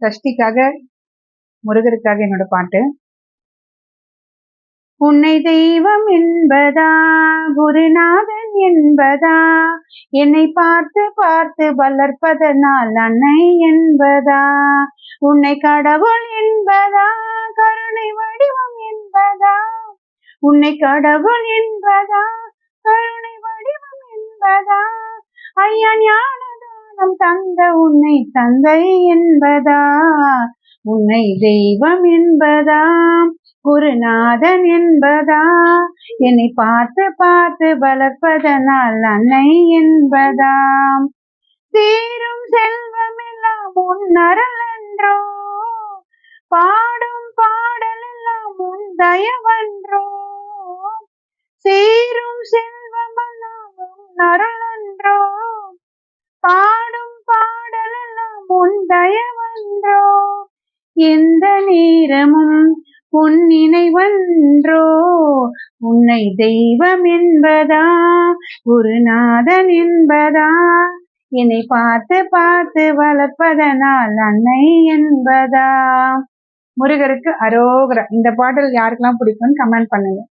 சஷ்டிக்காக முருகருக்காக என்னோட பாட்டு. உன்னை தெய்வம் என்பதா குருநாதன் என்பதா, என்னை பார்த்து பார்த்து வளர்ப்பதனால் அன்னை என்பதா, உன்னை கடவுள் என்பதா கருணை வடிவம் என்பதா, உன்னை கடவுள் என்பதா கருணை வடிவம் என்பதா, ஐயா ஞானதானம் தந்த உன்னை தந்தை என்பதா, உன்னை தெய்வம் என்பதா குருநாதன் என்பதா, என்னை பார்த்து பார்த்து வளர்ப்பதனால் அன்னை என்பதா, சீரும் செல்வமெல்லாம் உன்னருள் என்றோ, பாடும் பாடலெல்லாம் உன் தயவன்றோ, சீரும் செல்வமெல்லாம் உன்னருள் என்றோ, பாடும் பாடலெல்லாம் உன் தயவன்றோ, எந்த நேரமும் உன் நினைவன்றோ, உன்னை தெய்வம் என்பதா குருநாதன் என்பதா, என்னை பார்த்து பார்த்து வளர்ப்பதனால் அன்னை என்பதா. முருகருக்கு அரோகரா. இந்த பாடல் யாருக்கெல்லாம் பிடிக்கும்னு கமெண்ட் பண்ணுங்க.